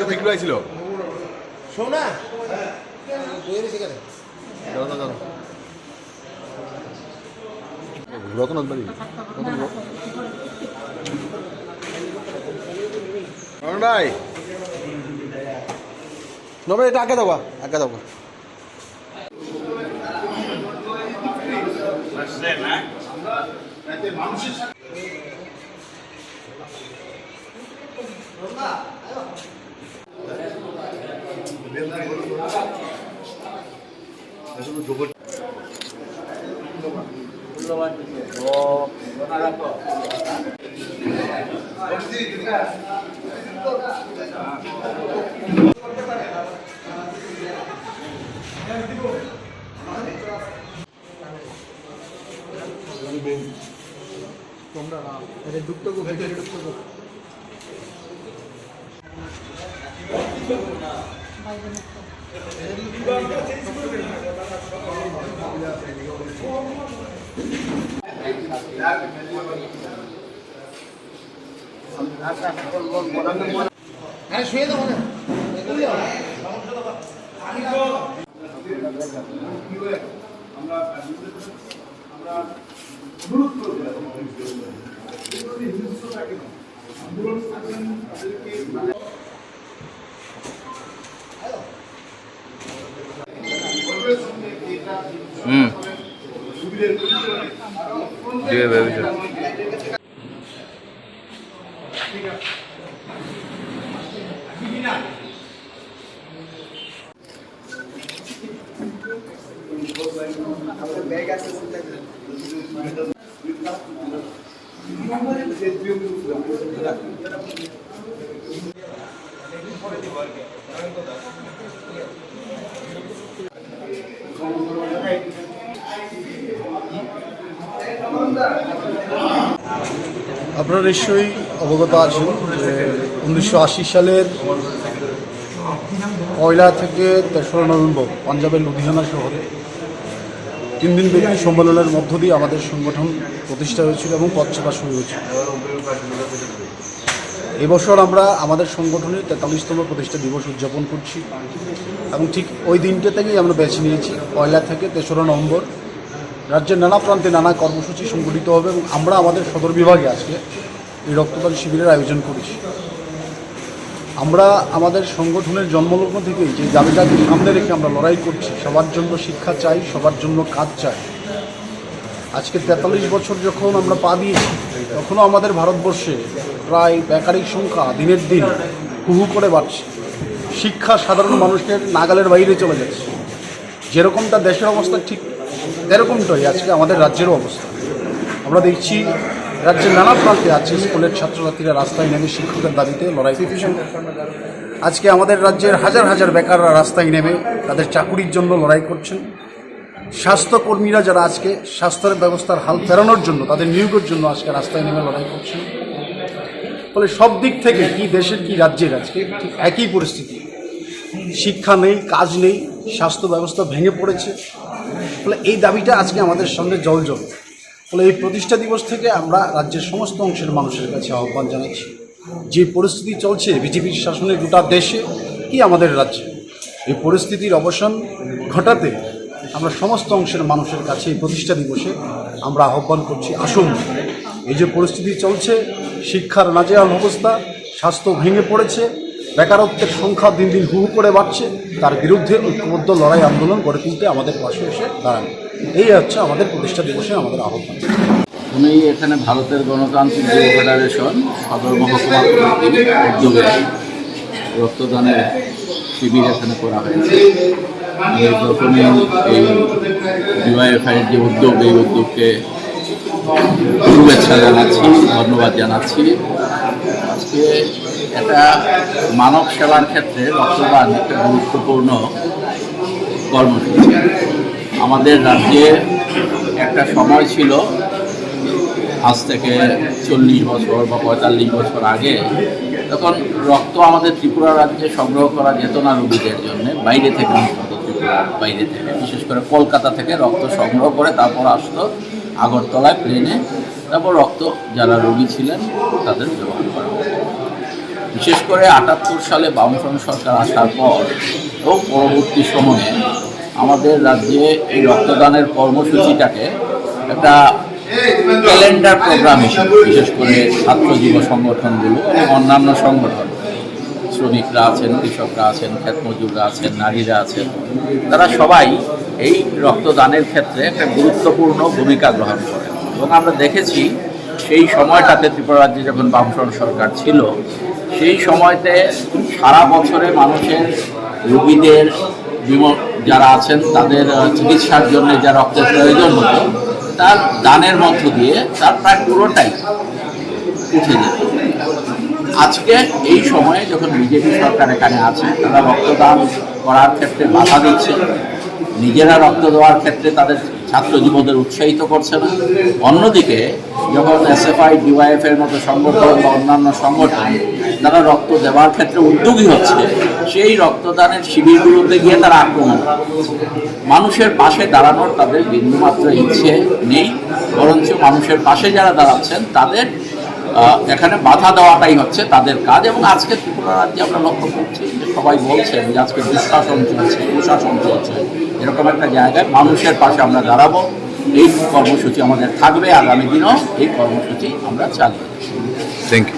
কথা কি হয়েছিল শোনা রতনাথ বাড়ি ভাই নবে এটা আগে দেওয়া আরে শুয়ে দাও না আপনারা নিশ্চয়ই অবগত আছেন যে 1980 সালের পয়লা থেকে 3রা নভেম্বর পাঞ্জাবের লুধিয়ানা শহরে 3 দিন ব্যাপী সম্মেলনের মধ্য দিয়ে আমাদের সংগঠন প্রতিষ্ঠা হয়েছিল এবং পথ চলা শুরু হয়েছিল। এবছর আমরা আমাদের সংগঠনের 43তম প্রতিষ্ঠা দিবস উদযাপন করছি এবং ঠিক ওই দিনটা থেকেই আমরা বেছে নিয়েছি পয়লা থেকে 3রা নভেম্বর রাজ্যের নানা প্রান্তে নানা কর্মসূচি সংগঠিত হবে এবং আমরা আমাদের সদর বিভাগে আজকে এই রক্তদান শিবিরের আয়োজন করেছি। আমরা আমাদের সংগঠনের জন্মলগ্ন থেকেই যে দাবিটাকে সামনে রেখে আমরা লড়াই করছি, সবার জন্য শিক্ষা চাই, সবার জন্য কাজ চাই। আজকে 43 বছর যখন আমরা পা দিয়েছি তখনও আমাদের ভারতবর্ষে প্রায় বেকারির সংখ্যা দিনের দিন হু হু করে বাড়ছে। শিক্ষা সাধারণ মানুষের নাগালের বাইরে চলে যাচ্ছে। যেরকমটা দেশের অবস্থা ঠিক এরকমটাই আজকে আমাদের রাজ্যেরও অবস্থা। আমরা দেখছি রাজ্যের নানা প্রান্তে আছে স্কুলের ছাত্রছাত্রীরা রাস্তায় নেমে শিক্ষকের দাবিতে লড়াই করছেন। আজকে আমাদের রাজ্যের হাজার হাজার বেকাররা রাস্তায় নেমে তাদের চাকুরির জন্য লড়াই করছেন। স্বাস্থ্যকর্মীরা যারা আজকে স্বাস্থ্যের ব্যবস্থার হাল ফেরানোর জন্য তাদের নিয়োগের জন্য আজকে রাস্তায় নেমে লড়াই করছেন। ফলে সব দিক থেকে কি দেশের কি রাজ্যের আজকে ঠিক একই পরিস্থিতি। শিক্ষা নেই, কাজ নেই, স্বাস্থ্য ব্যবস্থা ভেঙে পড়েছে। ফলে এই দাবিটা আজকে আমাদের সামনে জলজল। ফলে এই প্রতিষ্ঠা দিবস থেকে আমরা রাজ্যের সমস্ত অংশের মানুষের কাছে আহ্বান জানাচ্ছি, যে পরিস্থিতি চলছে বিজেপির শাসনে গোটা দেশে কি আমাদের রাজ্যে, এই পরিস্থিতির অবসান ঘটাতে আমরা সমস্ত অংশের মানুষের কাছে এই প্রতিষ্ঠা দিবসে আমরা আহ্বান করছি, আসুন এই যে পরিস্থিতি চলছে, শিক্ষার নাজেহাল অবস্থা, স্বাস্থ্য ভেঙে পড়েছে, বেকারত্বের সংখ্যা দিন দিন হু হু করে বাড়ছে, তার বিরুদ্ধে ঐক্যবদ্ধ লড়াই আন্দোলন গড়ে তুলতে আমাদের পাশে এসে দাঁড়ান। এই হচ্ছে আমাদের প্রতিষ্ঠা দিবসে আমাদের আহ্বান। উনি এখানে ভারতের গণতান্ত্রিক যুব ফেডারেশন সদর মহকুমা উদ্যোগে রক্তদানের শিবির এখানে করা হয়েছে। প্রথমে এই ডিওয়াইএফআইয়ের যে উদ্যোগ, এই উদ্যোগকে শুভেচ্ছা জানাচ্ছি, ধন্যবাদ জানাচ্ছি। আজকে এটা মানব সেবার ক্ষেত্রে রক্তদান একটা গুরুত্বপূর্ণ কর্মসূচি। আমাদের রাজ্যে একটা সময় ছিল, আজ থেকে 40 বছর বা 45 বছর আগে, তখন রক্ত আমাদের ত্রিপুরা রাজ্যে সংগ্রহ করা যেত না রোগীদের জন্য, বাইরে থেকে আসতো, ত্রিপুরার বাইরে থেকে, বিশেষ করে কলকাতা থেকে রক্ত সংগ্রহ করে তারপর আসতো আগরতলায় প্লেনে, তারপর রক্ত যারা রোগী ছিলেন তাদের ব্যবহার করা হতো। বিশেষ করে ৭৮ সালে বামফ্রন্ট সরকার আসার পর ও পরবর্তী সময়ে আমাদের রাজ্যে এই রক্তদানের কর্মসূচিটাকে একটা ক্যালেন্ডার প্রোগ্রাম হিসেবে, বিশেষ করে ছাত্র যুব সংগঠনগুলো এবং অন্যান্য সংগঠন, শ্রমিকরা আছেন, কৃষকরা আছেন, ক্ষেত মজুররা আছেন, নারীরা আছেন, তারা সবাই এই রক্তদানের ক্ষেত্রে একটা গুরুত্বপূর্ণ ভূমিকা গ্রহণ করেন। এবং আমরা দেখেছি সেই সময়টাতে ত্রিপুরা রাজ্যে যখন বামফ্রন্ট সরকার ছিল, সেই সময়তে সারা বছরে মানুষের রোগীদের যারা আছেন তাদের চিকিৎসার জন্য যা রক্তের প্রয়োজন হতো, তার দানের মধ্য দিয়ে তার প্রায় পুরোটাই উঠে যেত। আজকে এই সময়ে যখন বিজেপি সরকার এখানে আছে, তারা রক্তদান করার ক্ষেত্রে বাধা দিচ্ছে, নিজেরা রক্ত দেওয়ার ক্ষেত্রে তাদের ছাত্র যুবদের উৎসাহিত করছে না। অন্যদিকে যখন এসএফআই, ডিওয়াইএফ এর মতো সংগঠন বা অন্যান্য সংগঠন তারা রক্ত দেওয়ার ক্ষেত্রে উদ্যোগী হচ্ছে, সেই রক্তদানের শিবিরগুলোতে গিয়ে তারা আক্রমণ করছে। মানুষের পাশে দাঁড়ানোর তাদের বিন্দুমাত্র ইচ্ছে নেই, বরঞ্চ মানুষের পাশে যারা দাঁড়াচ্ছেন তাদের এখানে বাধা দেওয়াটাই হচ্ছে তাদের কাজ। এবং আজকে ত্রিপুরা রাজ্যে আমরা লক্ষ্য করছি যে সবাই বলছেন যে আজকে দুঃশাসন চলছে, কুশাসন চলছে, এরকম একটা জায়গায় মানুষের পাশে আমরা দাঁড়াবো। এই কর্মসূচি আমাদের থাকবে, আগামী দিনেও এই কর্মসূচি আমরা চালিয়ে। Thank you.